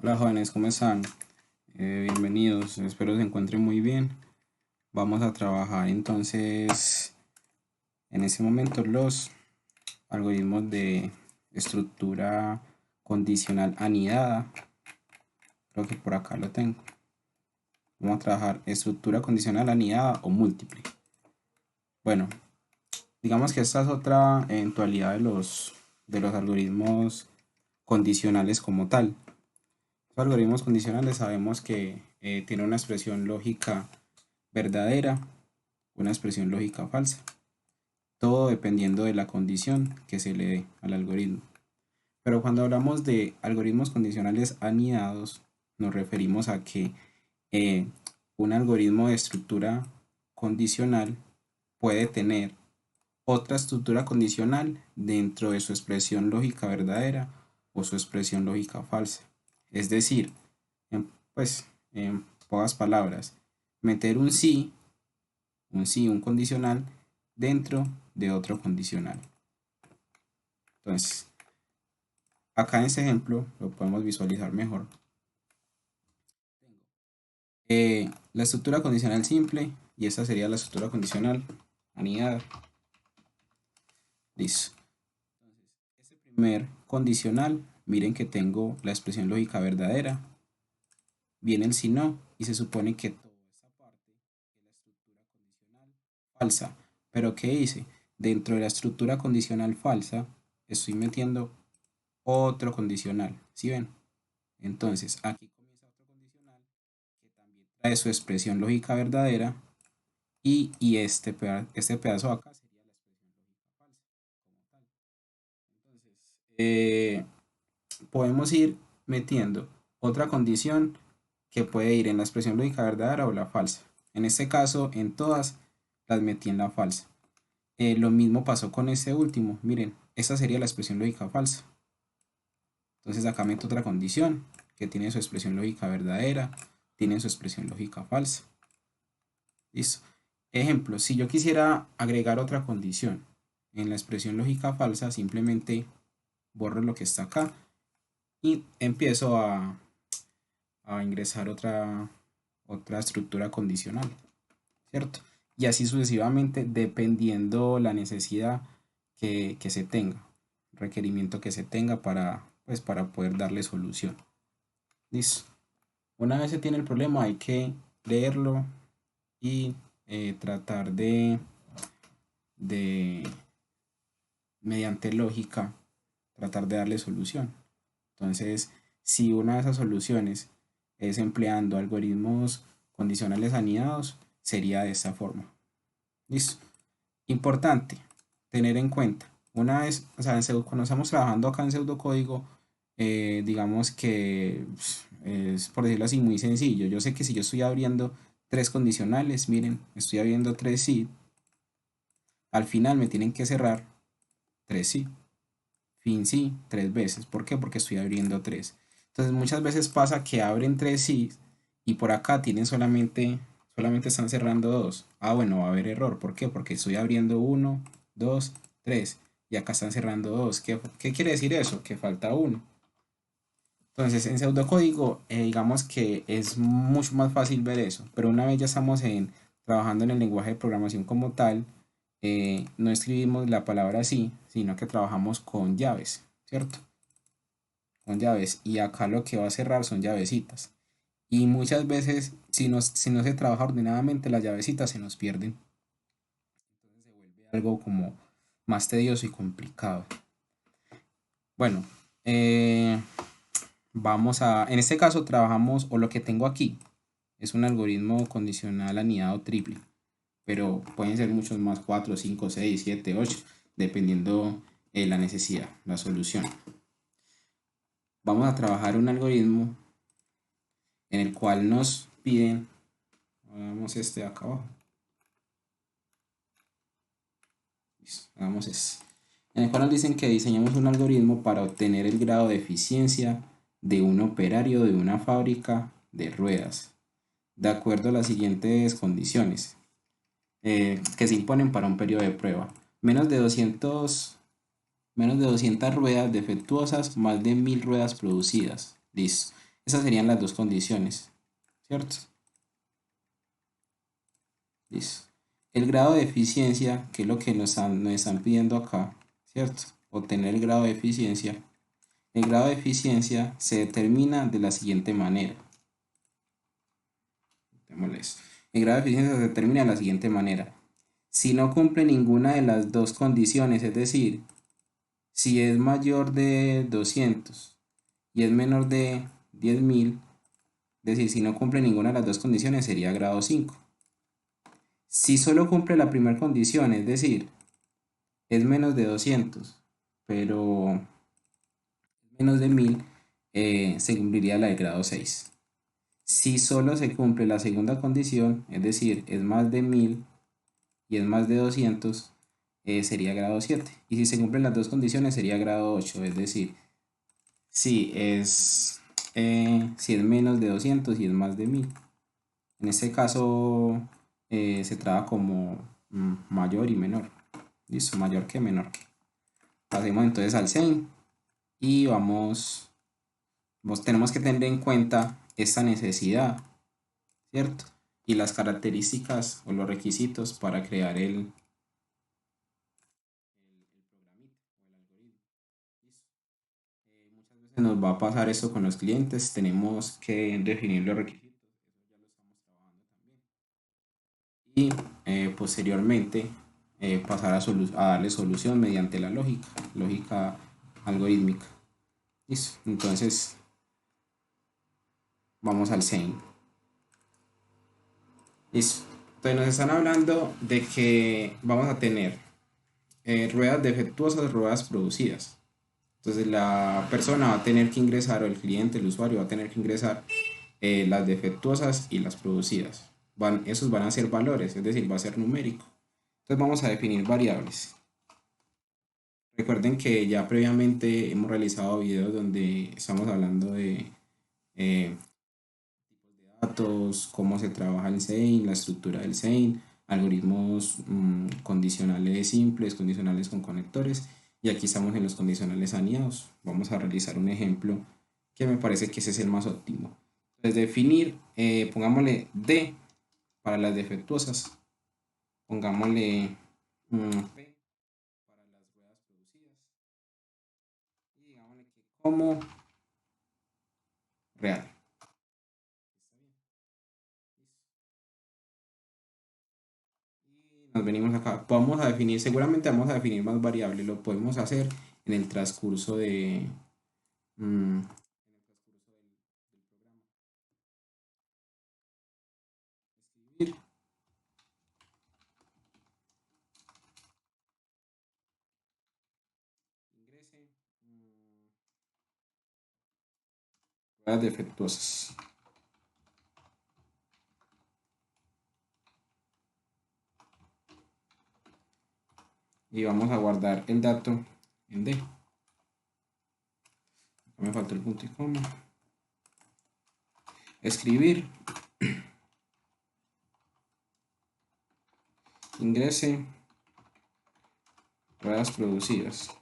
Hola jóvenes, ¿cómo están? Bienvenidos, espero se encuentren muy bien. Vamos a trabajar entonces en este momento los algoritmos de estructura condicional anidada. Creo que por acá lo tengo. Vamos a trabajar estructura condicional anidada o múltiple. Bueno, digamos que esta es otra eventualidad de los algoritmos condicionales como tal. Los algoritmos condicionales sabemos que tiene una expresión lógica verdadera, una expresión lógica falsa, todo dependiendo de la condición que se le dé al algoritmo. Pero cuando hablamos de algoritmos condicionales anidados, nos referimos a que eh, un algoritmo de estructura condicional puede tener otra estructura condicional dentro de su expresión lógica verdadera o su expresión lógica falsa. Es decir, en pocas palabras, meter un condicional dentro de otro condicional. Entonces, acá en este ejemplo lo podemos visualizar mejor. La estructura condicional simple y esta sería la estructura condicional anidada. Listo. Este primer condicional, miren que tengo la expresión lógica verdadera, viene el si no y se supone que toda esta parte es la estructura condicional falsa. Pero ¿qué hice? Dentro de la estructura condicional falsa estoy metiendo otro condicional. ¿Sí ven? Entonces aquí comienza otro condicional que también trae su expresión lógica verdadera y este pedazo de acá sería la expresión lógica falsa como tal. Entonces, podemos ir metiendo otra condición que puede ir en la expresión lógica verdadera o la falsa. En este caso, en todas las metí en la falsa. Lo mismo pasó con este último. Miren, esta sería la expresión lógica falsa. Entonces acá meto otra condición que tiene su expresión lógica verdadera, tiene su expresión lógica falsa. Listo. Ejemplo, si yo quisiera agregar otra condición en la expresión lógica falsa, simplemente borro lo que está acá y empiezo a ingresar otra estructura condicional, ¿cierto? Y así sucesivamente dependiendo la necesidad que se tenga, requerimiento que se tenga para poder darle solución. Listo. Una vez se tiene el problema hay que leerlo y tratar de, mediante lógica, tratar de darle solución. Entonces, si una de esas soluciones es empleando algoritmos condicionales anidados, sería de esta forma. Listo. Importante tener en cuenta, una vez, o sea, cuando estamos trabajando acá en pseudocódigo, digamos que es, por decirlo así, muy sencillo. Yo sé que si yo estoy abriendo tres condicionales, miren, estoy abriendo tres sí, al final me tienen que cerrar tres sí, fin sí, tres veces. ¿Por qué? Porque estoy abriendo tres. Entonces muchas veces pasa que abren tres sí y por acá tienen solamente están cerrando dos. Ah, bueno, va a haber error. ¿Por qué? Porque estoy abriendo uno, dos, tres y acá están cerrando dos. ¿Qué quiere decir eso? Que falta uno. Entonces, en pseudocódigo, digamos que es mucho más fácil ver eso, pero una vez ya estamos trabajando en el lenguaje de programación como tal, no escribimos la palabra así, sino que trabajamos con llaves, ¿cierto? Con llaves, y acá lo que va a cerrar son llavecitas. Y muchas veces, si no se trabaja ordenadamente, las llavecitas se nos pierden. Entonces se vuelve algo como más tedioso y complicado. Bueno, en este caso trabajamos, o lo que tengo aquí, es un algoritmo condicional anidado triple, pero pueden ser muchos más, 4, 5, 6, 7, 8, dependiendo de la necesidad, la solución. Vamos a trabajar un algoritmo en el cual nos piden, hagamos este de acá abajo, hagamos este, en el cual nos dicen que diseñamos un algoritmo para obtener el grado de eficiencia de un operario de una fábrica de ruedas, de acuerdo a las siguientes condiciones que se imponen para un periodo de prueba. Menos de 200 ruedas defectuosas, más de 1000 ruedas producidas. Listo. Esas serían las dos condiciones, ¿cierto? Listo. El grado de eficiencia, que es lo que nos están pidiendo acá, ¿cierto? Obtener el grado de eficiencia. El grado de eficiencia se determina de la siguiente manera. El grado de eficiencia se determina de la siguiente manera. Si no cumple ninguna de las dos condiciones, es decir, si es mayor de 200 y es menor de 10.000, es decir, si no cumple ninguna de las dos condiciones, sería grado 5. Si solo cumple la primera condición, es decir, es menos de 200, pero menos de 1000, se cumpliría la del grado 6. Si solo se cumple la segunda condición, es decir, es más de 1000 y es más de 200, sería grado 7. Y si se cumplen las dos condiciones, sería grado 8, es decir, si es menos de 200 y es más de 1000. En este caso se trata como mayor y menor. Listo, mayor que menor que. Pasemos entonces al SEIN y tenemos que tener en cuenta esta necesidad, ¿cierto? Y las características o los requisitos para crear el programita o el algoritmo. Listo. Muchas veces nos va a pasar eso con los clientes, tenemos que definir los requisitos, eso ya lo estamos trabajando también. Y posteriormente pasar a darle solución mediante la lógica algorítmica. Listo, entonces vamos al SEIN. Listo. Entonces nos están hablando de que vamos a tener ruedas defectuosas, ruedas producidas. Entonces la persona va a tener que ingresar, o el cliente, el usuario va a tener que ingresar las defectuosas y las producidas. Esos van a ser valores, es decir, va a ser numérico. Entonces vamos a definir variables. Recuerden que ya previamente hemos realizado videos donde estamos hablando de tipos de datos, cómo se trabaja el SEIN, la estructura del SEIN, algoritmos condicionales simples, condicionales con conectores, y aquí estamos en los condicionales anidados. Vamos a realizar un ejemplo que me parece que ese es el más óptimo. Entonces definir, pongámosle D para las defectuosas, pongámosle P para las ruedas producidas, y digámosle que como real. Está bien. Y nos venimos acá. Vamos a definir, seguramente vamos a definir más variables. Lo podemos hacer en el transcurso en el transcurso del programa. Escribir, ingrese, ruedas defectuosas. Y vamos a guardar el dato en D. Me falta el punto y coma. Escribir, ingrese, ruedas producidas.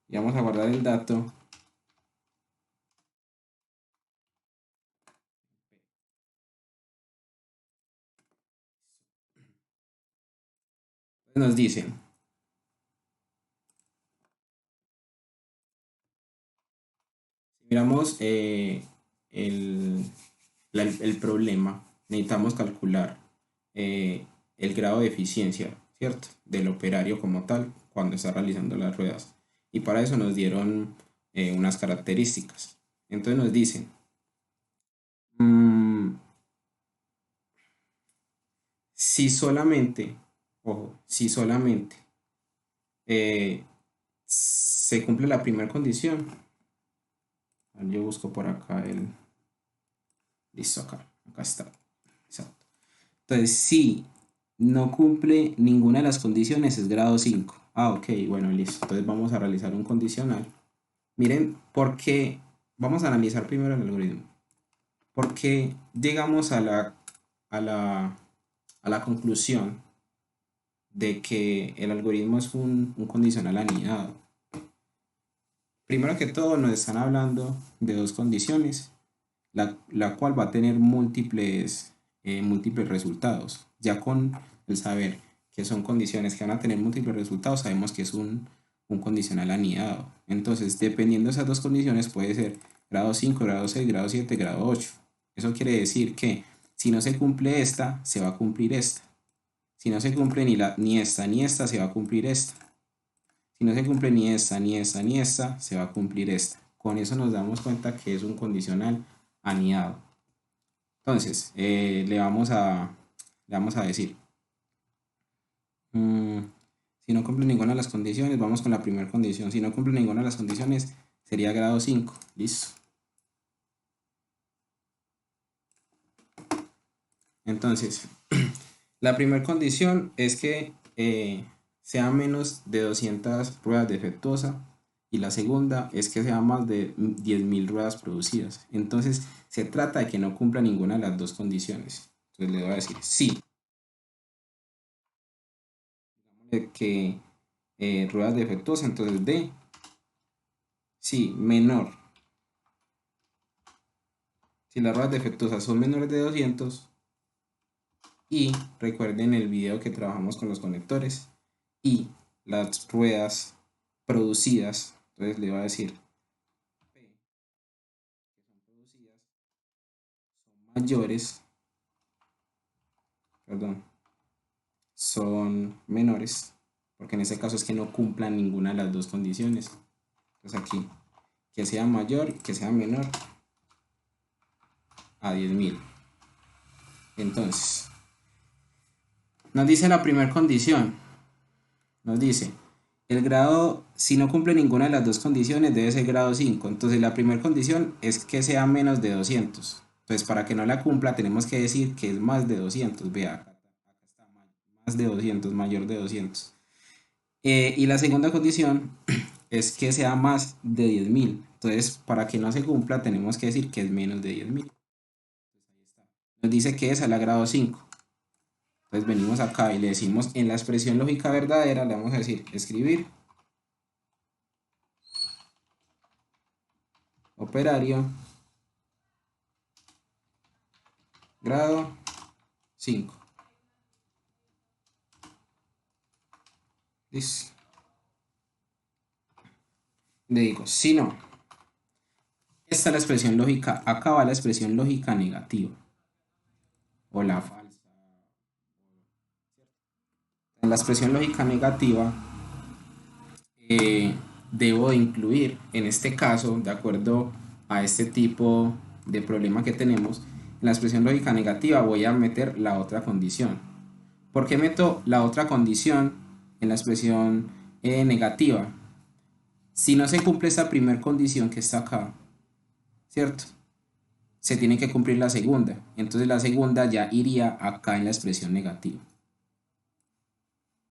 Y vamos a guardar el dato. Nos dicen, si miramos el problema, necesitamos calcular el grado de eficiencia, ¿cierto? Del operario como tal cuando está realizando las ruedas. Y para eso nos dieron unas características. Entonces nos dicen, mm, si solamente, ojo, si solamente se cumple la primera condición, yo busco por acá listo, acá está, exacto. Entonces, si no cumple ninguna de las condiciones, es grado 5. Ah, ok, bueno, listo. Entonces vamos a realizar un condicional. Miren, porque vamos a analizar primero el algoritmo. Porque llegamos a la conclusión de que el algoritmo es un condicional anidado. Primero que todo nos están hablando de dos condiciones, la cual va a tener múltiples resultados. Ya con el saber que son condiciones que van a tener múltiples resultados, sabemos que es un condicional anidado. Entonces, dependiendo de esas dos condiciones, puede ser grado 5, grado 6, grado 7, grado 8. Eso quiere decir que si no se cumple esta, se va a cumplir esta. Si no se cumple ni esta ni esta, se va a cumplir esta. Si no se cumple ni esta, ni esta, ni esta, se va a cumplir esta. Con eso nos damos cuenta que es un condicional anidado. Entonces, le vamos a decir, si no cumple ninguna de las condiciones, vamos con la primera condición. Si no cumple ninguna de las condiciones, sería grado 5. Listo. Entonces, la primera condición es que sea menos de 200 ruedas defectuosas y la segunda es que sea más de 10.000 ruedas producidas. Entonces, se trata de que no cumpla ninguna de las dos condiciones. Entonces, le voy a decir sí. Que ruedas defectuosas, entonces D, sí, menor. Si las ruedas defectuosas son menores de 200, y recuerden el video que trabajamos con los conectores, y las ruedas producidas, entonces le voy a decir P, que son producidas, son mayores, perdón, son menores, porque en este caso es que no cumplan ninguna de las dos condiciones. Entonces aquí, que sea mayor y que sea menor a 10.000. Entonces, nos dice la primera condición, nos dice, el grado, si no cumple ninguna de las dos condiciones, debe ser grado 5. Entonces, la primera condición es que sea menos de 200. Entonces, para que no la cumpla, tenemos que decir que es más de 200. Vea, acá está más de 200, mayor de 200. Y la segunda condición es que sea más de 10.000. Entonces, para que no se cumpla, tenemos que decir que es menos de 10.000. Nos dice que es al grado 5. Entonces venimos acá y le decimos en la expresión lógica verdadera, le vamos a decir escribir operario grado 5. Listo. Le digo, si no, esta es la expresión lógica, acá va la expresión lógica negativa o la falsa. En la expresión lógica negativa debo de incluir, en este caso, de acuerdo a este tipo de problema que tenemos, en la expresión lógica negativa voy a meter la otra condición. ¿Por qué meto la otra condición en la expresión negativa? Si no se cumple esta primera condición que está acá, ¿cierto? Se tiene que cumplir la segunda. Entonces la segunda ya iría acá en la expresión negativa.